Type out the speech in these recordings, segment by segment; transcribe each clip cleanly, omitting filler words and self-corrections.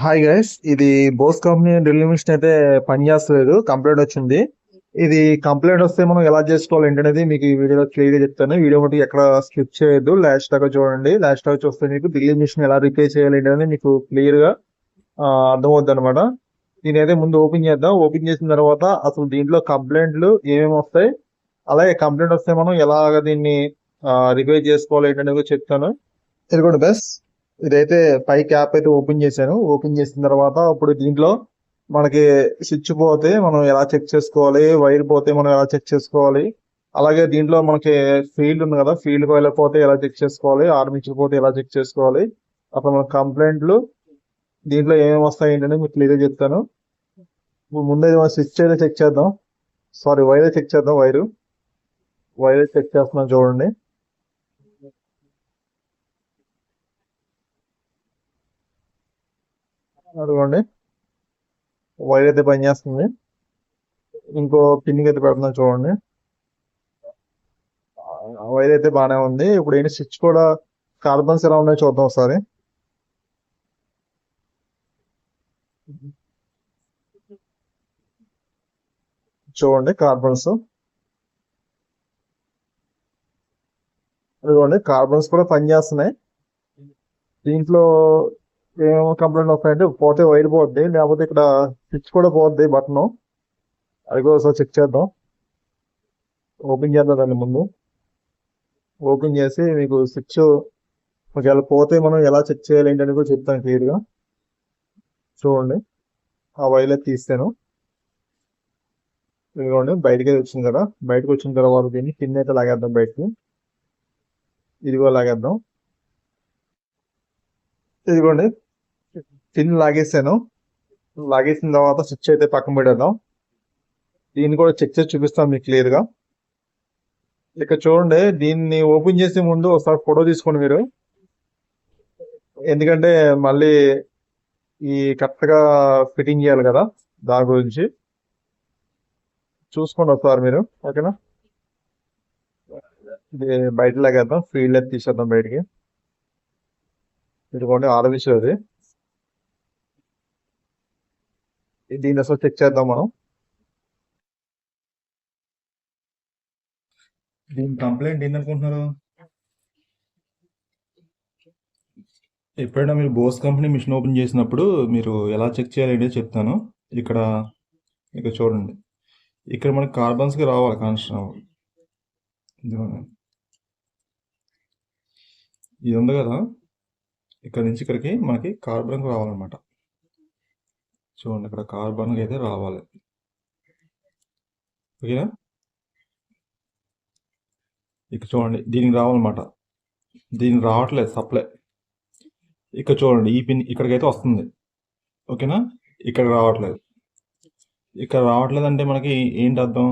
Hi guys, ఇది Bose company drill machine అయితే పనిచేస్తలేదు. Complaint వచ్చింది. ఇది కంప్లైంట్ వస్తే మనం ఎలా చేసుకోవాలి ఏంటనేది మీకు ఈ వీడియోలో క్లియర్ గా చెప్తాను. వీడియో మటుకు ఎక్కడ స్కిప్ చేయొద్దు, లాస్ట్ దాకా చూడండి. లాస్ట్ దాకా చూస్తే మీకు డ్రిల్ మిషన్ ఎలా రిపేర్ చేయాలి ఏంటనేది మీకు క్లియర్ గా అర్థమవుద్ది అనమాట. దీని అయితే ముందు ఓపెన్ చేద్దాం. ఓపెన్ చేసిన తర్వాత అసలు దీంట్లో కంప్లైంట్లు ఏమేమి వస్తాయి, అలాగే కంప్లైంట్ వస్తే మనం ఎలాగ దీన్ని రిపేర్ చేసుకోవాలి ఏంటనేది చెప్తాను. ఇది కూడా బెస్ట్. ఇదైతే పై క్యాప్ అయితే ఓపెన్ చేశాను. ఓపెన్ చేసిన తర్వాత ఇప్పుడు దీంట్లో మనకి స్విచ్ పోతే మనం ఎలా చెక్ చేసుకోవాలి, వైర్ పోతే మనం ఎలా చెక్ చేసుకోవాలి, అలాగే దీంట్లో మనకి ఫీల్డ్ ఉంది కదా, ఫీల్డ్ కాయిల్ పోతే ఎలా చెక్ చేసుకోవాలి, ఆర్మీచర్ పోతే ఎలా చెక్ చేసుకోవాలి, అప్పుడు మన కంప్లైంట్లు దీంట్లో ఏమేమి వస్తాయి ఏంటంటే మీకు క్లియర్ చెప్తాను. ముందే స్విచ్ అయితే చెక్ చేద్దాం. సారీ, వైర్ చెక్ చేద్దాం. వైర్ చెక్ చేస్తున్నాం చూడండి. అదిగోండి, వైర్ అయితే పనిచేస్తుంది. ఇంకో పిన్నికి అయితే పెడుతున్నాం చూడండి. వైర్ అయితే బాగానే ఉంది. ఇప్పుడు ఏంటి, స్విచ్ కూడా కార్బన్స్ ఎలా ఉన్నాయో చూద్దాం ఒకసారి. చూడండి కార్బన్స్, అదిగోండి కార్బన్స్ కూడా పనిచేస్తున్నాయి. దీంట్లో ఏమేమో కంప్లైంట్ వస్తాయంటే, పోతే వైర్ పోద్ది, లేకపోతే ఇక్కడ స్విచ్ కూడా పోద్ది బటన్. అది కూడా ఒకసారి చెక్ చేద్దాం. ఓపెన్ చేద్దాం దాన్ని ముందు. ఓపెన్ చేసి మీకు స్విచ్ ఒకవేళ పోతే మనం ఎలా చెక్ చేయాలి ఏంటని కూడా చెప్తాను క్లియర్ గా. చూడండి, ఆ వైర్ అయితే తీస్తాను. ఇదిగోండి బయటకి వచ్చింది కదా. బయటకు వచ్చిన తర్వాత దీన్ని పిన్ అయితే లాగేద్దాం బయటకి. ఇదిగో లాగేద్దాం. ఇదిగోండి పిన్ లాగేసాను. లాగేసిన తర్వాత స్విచ్ అయితే పక్కన పెడదాం. దీన్ని కూడా చెక్ చేసి చూపిస్తాం మీకు క్లియర్ గా. ఇక చూడండి, దీన్ని ఓపెన్ చేసే ముందు ఒకసారి ఫోటో తీసుకోండి మీరు, ఎందుకంటే మళ్ళీ ఈ కరెక్ట్ గా ఫిట్టింగ్ చేయాలి కదా, దాని గురించి చూసుకోండి ఒకసారి మీరు. ఓకేనా, ఇది బయట లాగేద్దాం. ఫీల్డ్ అయితే తీసేద్దాం బయటికి. ఇదిగోండి ఆర్బిసి అది. దీన్ని అసలు చెక్ చేద్దాం మనం. దీని కంప్లైంట్ ఏంటనుకుంటున్నారు? ఎప్పుడైనా మీరు బోస్ కంపెనీ మిషన్ ఓపెన్ చేసినప్పుడు మీరు ఎలా చెక్ చేయాలి అనేది చెప్తాను. ఇక్కడ ఇక్కడ చూడండి, ఇక్కడ మనకి కార్బన్స్కి రావాలి కనెక్షన్. ఇది ఉంది కదా, ఇక్కడ నుంచి ఇక్కడికి మనకి కార్బన్కి రావాలన్నమాట. చూడండి, ఇక్కడ కార్బన్కి అయితే రావాలి. ఓకేనా, ఇక్కడ చూడండి దీనికి రావాలన్నమాట. దీనికి రావట్లేదు సప్లై. ఇక్కడ చూడండి, ఈ పిన్ ఇక్కడికైతే వస్తుంది. ఓకేనా, ఇక్కడ రావట్లేదు. ఇక్కడ రావట్లేదు అంటే మనకి ఏంటి అర్థం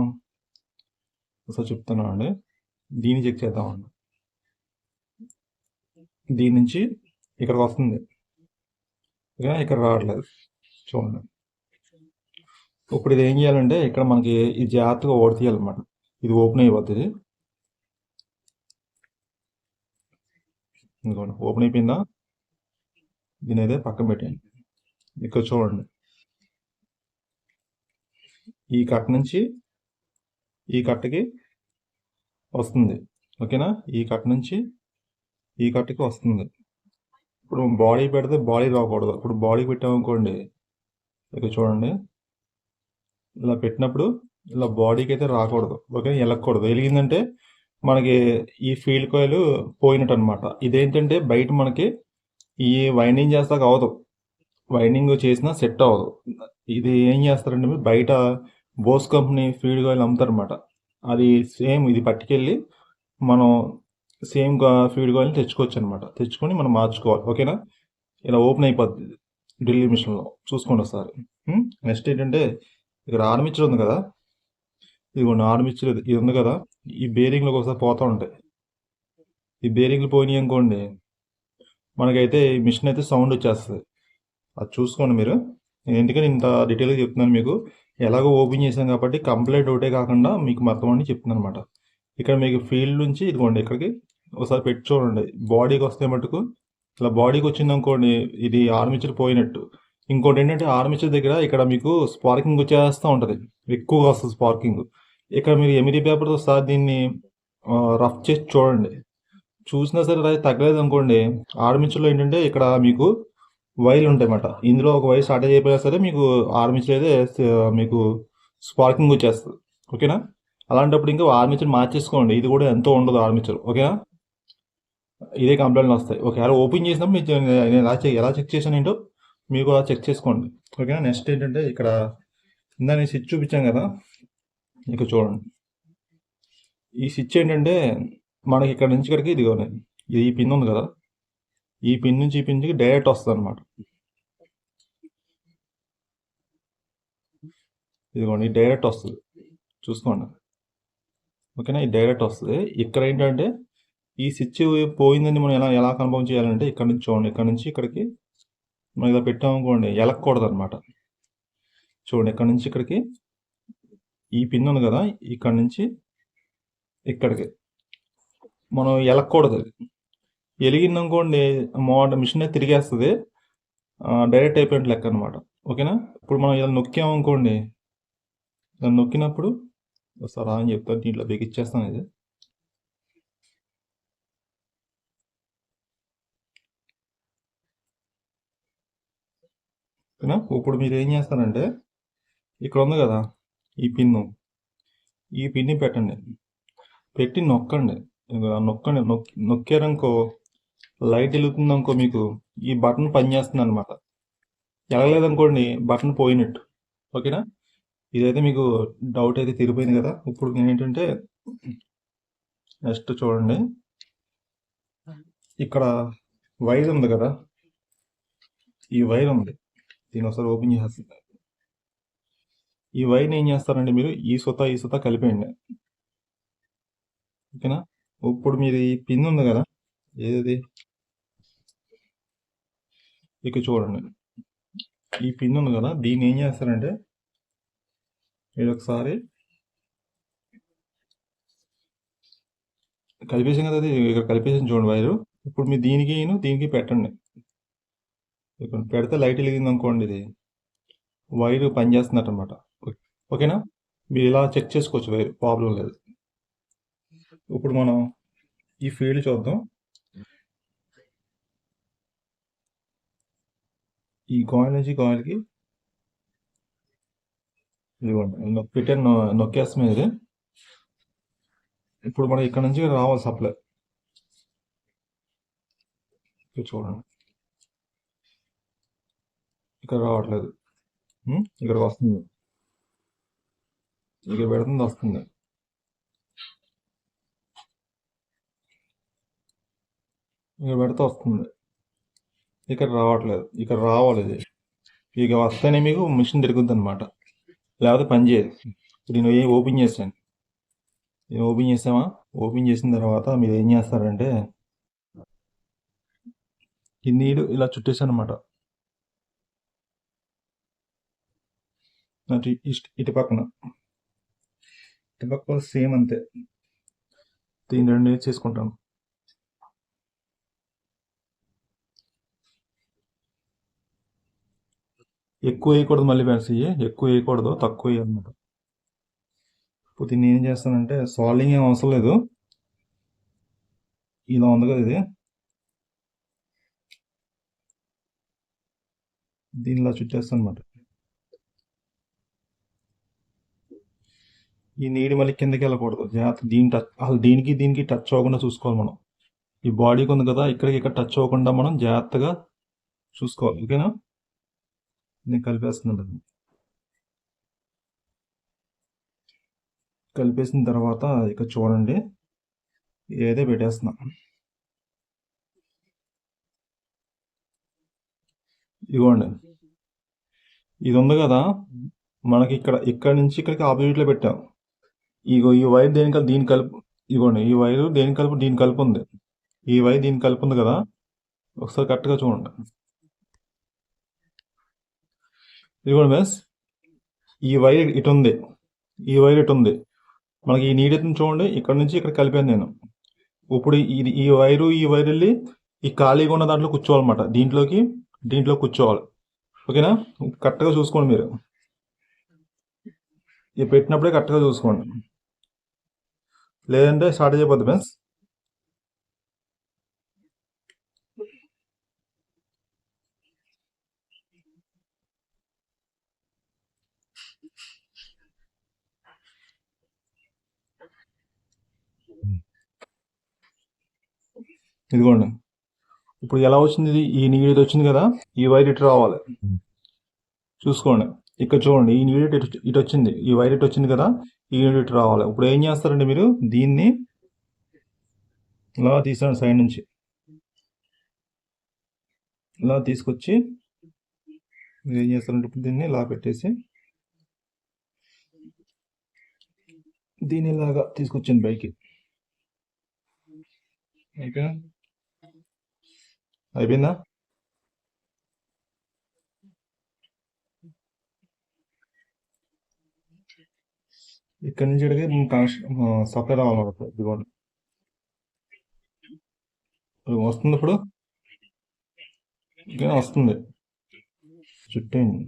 ఒకసారి చెప్తాను అండి. దీన్ని చెక్ చేద్దామండి. దీని నుంచి ఇక్కడికి వస్తుంది, ఓకేనా, ఇక్కడ రావట్లేదు. చూడండి, ఇప్పుడు ఇది ఏం చేయాలంటే ఇక్కడ మనకి ఈ జాగ్రత్తగా ఓడి తీయాలన్నమాట. ఇది ఓపెన్ అయిపోతుంది. ఇంకోండి ఓపెన్ అయిపోయిందా, దీని అయితే పక్కన పెట్టండి. ఇక్కడ చూడండి, ఈ కట్ నుంచి ఈ కట్కి వస్తుంది. ఓకేనా, ఈ కట్ నుంచి ఈ కట్కి వస్తుంది. ఇప్పుడు బాడీ పెడితే బాడీ రాకూడదు. ఇప్పుడు బాడీ పెట్టామనుకోండి, ఇక్కడ చూడండి, ఇలా పెట్టినప్పుడు ఇలా బాడీకి అయితే రాకూడదు. ఓకే, వెళ్ళకూడదు. వెలిగిందంటే మనకి ఈ ఫీల్డ్ కాయిల్ పోయినట్టు అనమాట. ఇదేంటంటే బయట మనకి ఈ వైండింగ్ చేస్తాక అవదు, వైండింగ్ చేసినా సెట్ అవ్వదు. ఇది ఏం చేస్తారంటే మీరు బయట బోస్ కంపెనీ ఫీల్డ్ కాయిల్ అమ్ముతారనమాట. అది సేమ్ ఇది పట్టుకెళ్ళి మనం సేమ్ ఫీల్డ్ కాయిల్ని తెచ్చుకోవచ్చు అనమాట. తెచ్చుకొని మనం మార్చుకోవాలి. ఓకేనా, ఇలా ఓపెన్ అయిపోద్ది డ్రిల్ మిషన్లో. చూసుకోండి ఒకసారి. నెక్స్ట్ ఏంటంటే ఇక్కడ ఆర్మిచర్ ఉంది కదా, ఇదిగోండి ఆర్మిచర్ ఇది ఉంది కదా, ఈ బేరింగ్లకు ఒకసారి పోతూ ఉంటాయి. ఈ బేరింగ్లు పోయినాయి అనుకోండి, మనకైతే ఈ మిషన్ అయితే సౌండ్ వచ్చేస్తుంది. అది చూసుకోండి మీరు. నేను ఎందుకని ఇంత డీటెయిల్గా చెప్తున్నాను మీకు, ఎలాగో ఓపెన్ చేశాను కాబట్టి కంప్లైంట్ ఒకటే కాకుండా మీకు మొత్తం అని చెప్తున్నాను అనమాట. ఇక్కడ మీకు ఫీల్డ్ నుంచి ఇదిగోండి ఇక్కడికి ఒకసారి పెట్టి చూడండి. బాడీకి వస్తే మటుకు ఇలా బాడీకి వచ్చింది అనుకోండి, ఇది ఆర్మిచర్ పోయినట్టు. ఇంకోటి ఏంటంటే ఆర్మేచర్ దగ్గర ఇక్కడ మీకు స్పార్కింగ్ వచ్చేస్తూ ఉంటుంది, ఎక్కువగా వస్తుంది స్పార్కింగ్. ఇక్కడ మీరు ఎమిరీ పేపర్తో సార్ దీన్ని రఫ్ చేసి చూడండి. చూసినా సరే అది తగ్గలేదు అనుకోండి, ఆర్మేచర్లో ఏంటంటే ఇక్కడ మీకు వైర్లు ఉంటాయి అన్నమాట. ఇందులో ఒక వైర్ స్టార్ట్ అయిపోయినా సరే మీకు ఆర్మేచర్ అయితే మీకు స్పార్కింగ్ వచ్చేస్తుంది. ఓకేనా? అలాంటప్పుడు ఇంకా ఆర్మేచర్ మార్చేసుకోండి. ఇది కూడా ఎంతో ఉండదు ఆర్మేచర్. ఓకేనా? ఇదే కంప్లైంట్లు వస్తాయి. ఓకే, అలా ఓపెన్ చేసినప్పుడు మీకు నేను ఎలా చెక్ చేశాను ఏంటో మీకు అలా చెక్ చేసుకోండి. ఓకేనా? నెక్స్ట్ ఏంటంటే ఇక్కడ ఇందా నేను స్విచ్ చూపించాను కదా, ఇక చూడండి. ఈ స్విచ్ ఏంటంటే మనకి ఇక్కడ నుంచి ఇక్కడికి ఇదిగోండి, ఇది ఈ పిన్ ఉంది కదా, ఈ పిన్ నుంచి ఈ పిన్కి డైరెక్ట్ వస్తుంది అనమాట. ఇదిగోండి, ఈ డైరెక్ట్ వస్తుంది, చూసుకోండి. ఓకేనా? ఈ డైరెక్ట్ వస్తుంది. ఇక్కడ ఏంటంటే ఈ స్విచ్ పోయిందని మనం ఎలా కన్ఫర్మ్ చేయాలంటే ఇక్కడ నుంచి చూడండి, ఇక్కడ నుంచి ఇక్కడికి మనం ఇలా పెట్టామనుకోండి, ఎలక్కూడదు అనమాట. చూడండి, ఇక్కడ నుంచి ఇక్కడికి ఈ పిన్ ఉంది కదా, ఇక్కడ నుంచి ఇక్కడికి మనం ఎలక్కూడదు. ఎలిగిందనుకోండి మిషన్ తిరిగేస్తుంది, డైరెక్ట్ అయిపోయినట్టు లెక్క అనమాట. ఓకేనా? ఇప్పుడు మనం ఇలా నొక్కామనుకోండి, ఇలా నొక్కినప్పుడు ఒకసారి అని చెప్తాను, దీంట్లో బిగిచ్చేస్తాను ఇది. ఓకేనా? ఇప్పుడు మీరు ఏం చేస్తారంటే ఇక్కడ ఉంది కదా ఈ పిన్ను, ఈ పిన్ని పెట్టండి, పెట్టి నొక్కండి. నొక్కండి, నొక్కారనుకో లైట్ వెలుగుతుందనుకో మీకు ఈ బటన్ పనిచేస్తుంది అనమాట. ఎలగలేదనుకోండి బటన్ పోయినట్టు. ఓకేనా? ఇదైతే మీకు డౌట్ అయితే తీరిపోయింది కదా. ఇప్పుడు ఏంటంటే నెక్స్ట్ చూడండి, ఇక్కడ వైర్ ఉంది కదా, ఈ వైర్ ఉంది, దీని ఒకసారి ఓపెన్ చేసేస్తుంది. ఈ వైర్ని ఏం చేస్తారంటే మీరు ఈ సుత కలిపేయండి. ఓకేనా? ఇప్పుడు మీరు ఈ పిన్ ఉంది కదా, ఏది ఇక చూడండి, ఈ పిన్ ఉంది కదా, దీన్ని ఏం చేస్తారంటే మీరు ఒకసారి కలిపేసాం కదా, అది ఇక్కడ కలిపేసాం చూడండి వైరు. ఇప్పుడు మీరు దీనికి పెట్టండి. ఇక్కడ పెడితే లైట్ వెలిగింది అనుకోండి, ఇది వైరు పనిచేస్తున్నట్టు అనమాట. ఓకేనా? మీరు ఇలా చెక్ చేసుకోవచ్చు, వైరు ప్రాబ్లం లేదు. ఇప్పుడు మనం ఈ ఫీల్డ్ చూద్దాం. ఈ కాయిల్ నుంచి కాయిల్కి ఇదిగోండి పెట్టాను, నొక్కేస్తాం ఇది. ఇప్పుడు మనం ఇక్కడ నుంచి రావాలి సప్లై, చూడండి ఇక్కడ రావట్లేదు, ఇక్కడికి వస్తుంది, ఇక్కడ పెడుతుంది వస్తుంది. ఇక్కడ పెడితే వస్తుంది, ఇక్కడ రావట్లేదు, ఇక్కడ రావాలి ఇది. ఇక వస్తేనే మీకు మిషన్ తిరుగుద్ది అనమాట, లేకపోతే పని చేయదు. నేను ఓపెన్ చేశాను, నేను ఓపెన్ చేసామా, ఓపెన్ చేసిన తర్వాత మీరు ఏం చేస్తారంటే ఈ నీడు ఇలా చుట్టేసాను అనమాట, ఇటు పక్కన సేమ్ అంతే. దీని 2 నీళ్ళు చేసుకుంటాను. ఎక్కువ వేయకూడదు, మళ్ళీ ఫ్రెండ్స్ ఎక్కువ వేయకూడదు, తక్కువ వేయాలన్నమాట. ఇప్పుడు దీన్ని ఏం చేస్తానంటే సాల్వింగ్ ఏం అవసరం లేదు, ఇలా ఉంది కదా ఇది, దీనిలా చుట్టేస్తాను అనమాట. ఈ నీడి మళ్ళీ కిందకి వెళ్ళకూడదు, జాగ్రత్త. దీనికి టచ్ అవ్వకుండా చూసుకోవాలి మనం. ఈ బాడీకి ఉంది కదా, ఇక్కడ టచ్ అవ్వకుండా మనం జాగ్రత్తగా చూసుకోవాలి. ఓకేనా? నేను కలిపేస్తున్నాను. కలిపేసిన తర్వాత ఇక చూడండి, ఏదే పెట్టేస్తున్నా. ఇదిగోండి, ఇది ఉంది కదా, మనకి ఇక్కడ నుంచి ఇక్కడికి ఆపోజిట్లో పెట్టాం. ఇగో ఈ వైర్ దీని కలుపు, ఇదిగోండి ఈ వైరు దీని కలుపు ఉంది, ఈ వైర్ దీని కలుపు ఉంది కదా, ఒకసారి కరెక్ట్గా చూడండి. ఇదిగోండి బస్, ఈ వైర్ ఇటు ఉంది, ఈ వైర్ ఇటు ఉంది, మనకి ఈ నీడెత్తుని చూడండి, ఇక్కడ నుంచి ఇక్కడ కలిపాను నేను. ఇప్పుడు ఈ వైరు వెళ్ళి ఈ ఖాళీగా ఉన్న దాంట్లో కూర్చోవాలన్నమాట, దీంట్లో కూర్చోవాలి. ఓకేనా? కరెక్ట్గా చూసుకోండి మీరు, ఇది పెట్టినప్పుడే కరెక్ట్గా చూసుకోండి, లేదంటే షార్టేజ్ అయిపోద్ది ఫ్రెండ్స్. ఇదిగోండి, ఇప్పుడు ఎలా వచ్చింది, ఈ నీడ్ వచ్చింది కదా, ఈ వైర్ ఇటు రావాలి, చూసుకోండి. ఇక్కడ చూడండి, ఈ నీడ్ ఇటు వచ్చింది, ఈ వైర్ ఇటు వచ్చింది కదా, ఈ నీడ్ ఇటు రావాలి. ఇప్పుడు ఏం చేస్తారంటే మీరు దీన్ని ఇలా తీసాను సైడ్ నుంచి, ఇలా తీసుకొచ్చి మీరు ఏం చేస్తారంటే ఇప్పుడు దీన్ని ఇలా పెట్టేసి దీన్ని ఇలాగా తీసుకొచ్చాను పైకి. అయిపోయిందా? ఇక్కడ నుంచి ఇక్కడికి కనెక్షన్ సప్లై రావాలన్నమాట. ఇదిగోండి, వస్తుంది ఇప్పుడు, ఇంకా వస్తుంది చుట్టేయండి.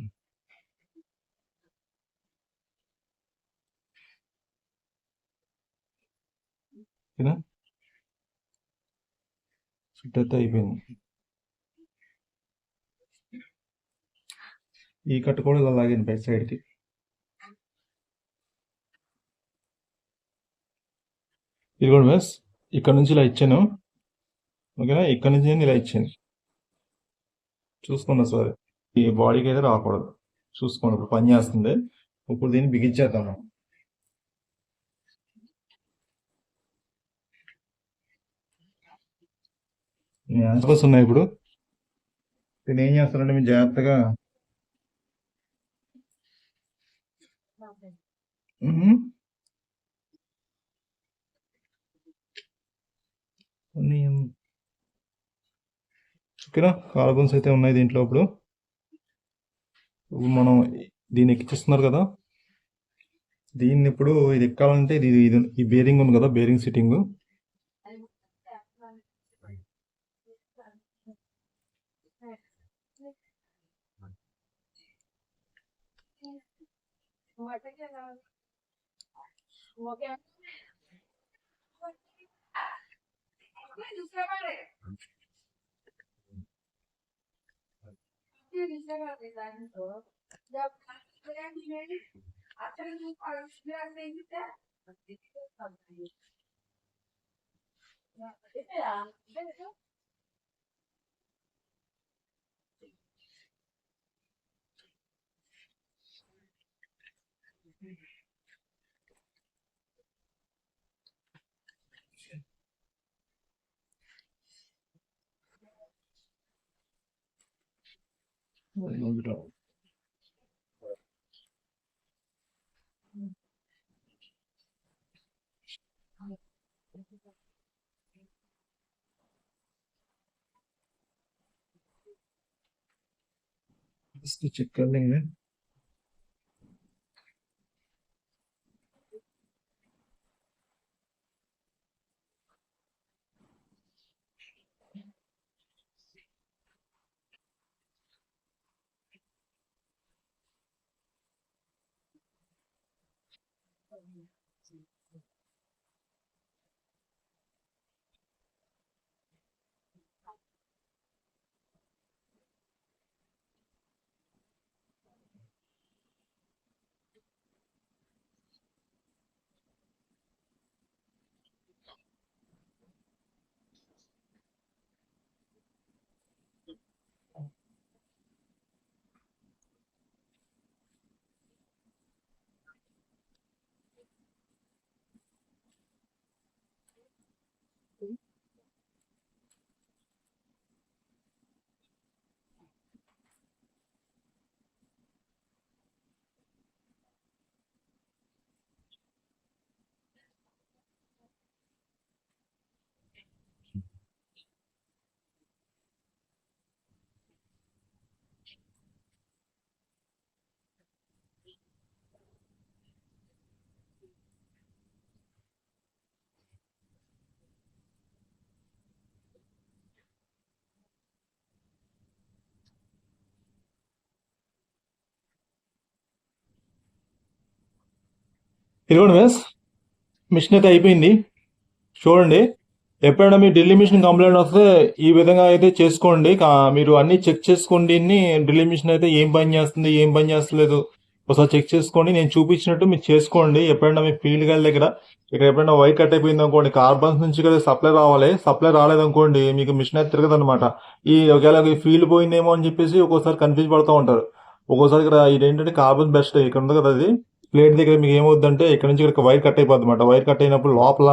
ఓకేనా? చుట్టైతే అయిపోయింది. ఈ కట్ట కూడా ఇలా లాగాను బయట సైడ్కి. ఇదిగోండి బస్, ఇక్కడ నుంచి ఇలా ఇచ్చాను. ఓకేనా? ఇక్కడ నుంచి నేను ఇలా ఇచ్చాను, చూసుకోండి సరే. ఈ బాడీకి అయితే రాకూడదు, చూసుకోండి. ఇప్పుడు పని చేస్తుంది. ఇప్పుడు దీన్ని బిగించేద్దాం మనం. ఆన్సర్స్ ఉన్నాయి. ఇప్పుడు దీన్ని ఏం చేస్తారంటే మీరు జాగ్రత్తగా ఓకేనా? కార్బన్స్ అయితే ఉన్నాయి దీంట్లో. ఇప్పుడు మనం దీన్ని ఎక్కిచ్చిస్తున్నారు కదా, దీన్ని ఇప్పుడు ఇది ఎక్కాలంటే ఇది ఇది ఈ బేరింగ్ ఉంది కదా, బేరింగ్ సిట్టింగ్, చెక్ कर लेंगे. ఇదిగోండి ఫ్రెండ్స్, మిషన్ అయితే అయిపోయింది. చూడండి, ఎప్పుడైనా మీ డ్రిల్లింగ్ మిషన్ కంప్లైంట్ వస్తే ఈ విధంగా అయితే చేసుకోండి. మీరు అన్ని చెక్ చేసుకోండి. డ్రిల్లింగ్ మిషన్ అయితే ఏం పని చేస్తుంది, ఏం పని చేస్తలేదు ఒకసారి చెక్ చేసుకోండి. నేను చూపించినట్టు మీరు చేసుకోండి. ఎప్పుడైనా మీ ఫీల్డ్ గారి దగ్గర ఇక్కడ ఎప్పుడైనా వైర్ కట్ అయిపోయింది అనుకోండి, కార్బన్స్ నుంచి కదా సప్లై రావాలి. సప్లై రాలేదనుకోండి మీకు మిషన్ అయితే తిరగదు అనమాట. ఒకవేళ ఫీల్డ్ పోయిందేమో అని చెప్పేసి ఒక్కోసారి కన్ఫ్యూజ్ పడుతూ ఉంటారు. ఒక్కోసారి ఇక్కడ ఇదేంటంటే కార్బన్ బెస్ట్ ఇక్కడ ఉంది కదా, అది ప్లేట్ దగ్గర మీకు ఏమవుతుందంటే ఇక్కడ నుంచి ఇక్కడ వైర్ కట్ అయిపోద్ది అనమాట. వైర్ కట్ అయినప్పుడు లోపల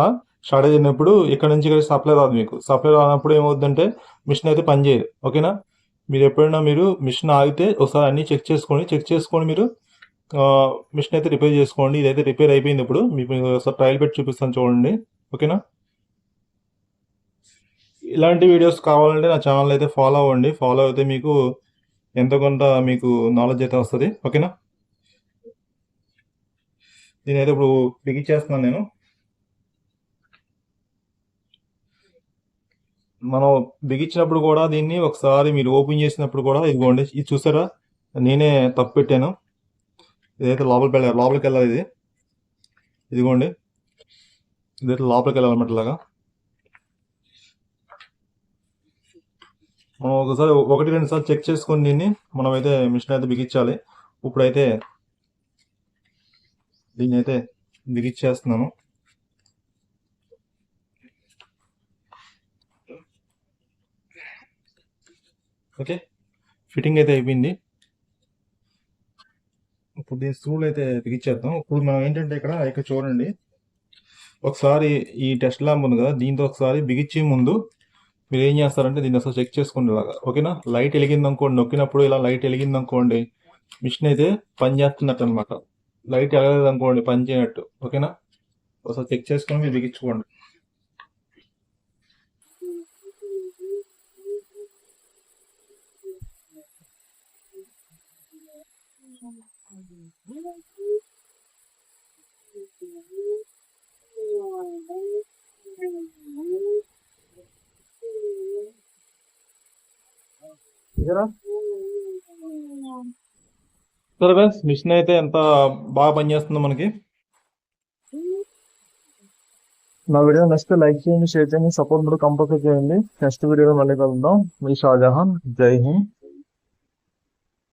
షార్టేజ్ అయినప్పుడు ఇక్కడ నుంచి ఇక్కడ సప్లై రాదు. మీకు సప్లై రానప్పుడు ఏమవుతుందంటే మిషన్ అయితే పనిచేయదు. ఓకేనా, మీరు ఎప్పుడైనా మీరు మిషన్ ఆగితే ఒకసారి అన్ని చెక్ చేసుకొని మీరు మిషన్ అయితే రిపేర్ చేసుకోండి. ఇదైతే రిపేర్ అయిపోయింది. ఇప్పుడు మీకు ఒకసారి ట్రయల్ పెట్టి చూపిస్తాను చూడండి. ఓకేనా, ఇలాంటి వీడియోస్ కావాలంటే నా ఛానల్ అయితే ఫాలో అవ్వండి. ఫాలో అయితే మీకు ఎంతో కొంత మీకు నాలెడ్జ్ అయితే వస్తుంది. ఓకేనా, దీని అయితే ఇప్పుడు బిగించేస్తున్నాను నేను. మనం బిగించినప్పుడు కూడా దీన్ని ఒకసారి మీరు ఓపెన్ చేసినప్పుడు కూడా ఇదిగోండి, ఇది చూసారా, నేనే తప్పు పెట్టాను. ఇదైతే లోపలికి వెళ్ళాలి. ఇదిగోండి, ఇదైతే లోపలికి వెళ్ళాలన్నమాట. ఇలాగా మనం ఒకసారి 1-2 సార్లు చెక్ చేసుకొని దీన్ని మనమైతే మిషన్ అయితే బిగించాలి. ఇప్పుడైతే దీన్ని అయితే బిగించేస్తున్నాను. ఓకే, ఫిట్టింగ్ అయితే అయిపోయింది. ఇప్పుడు దీని స్క్రూలు అయితే బిగించేద్దాం. ఇప్పుడు మనం ఏంటంటే ఇక్కడ చూడండి, ఒకసారి ఈ టెస్ట్ ల్యాంప్ ఉంది కదా, దీంతో ఒకసారి బిగించే ముందు మీరు ఏం చేస్తారంటే దీన్ని అసలు చెక్ చేసుకోండి ఇలాగా. ఓకేనా, లైట్ వెలిగింది అనుకోండి, నొక్కినప్పుడు ఇలా లైట్ వెలిగింది అనుకోండి, మిషన్ అయితే పని చేస్తున్నట్టు అనమాట. లైట్ ఎగలేదు అనుకోండి, పని చేయనట్టు. ఓకేనా, ఒకసారి చెక్ చేసుకొని మీరు బిగించుకోండి. సరే ఫ్రెండ్స్, మిషన్ అయితే ఎంత బాగా పనిచేస్తుందో మనకి. నా వీడియో నచ్చితే లైక్ చేయండి, షేర్ చేయండి, సపోర్ట్ కూడా కంపల్సరీ చేయండి. నెక్స్ట్ వీడియోలో మళ్ళీ కలుద్దాం. మీ షాజహాన్. జై హింద్.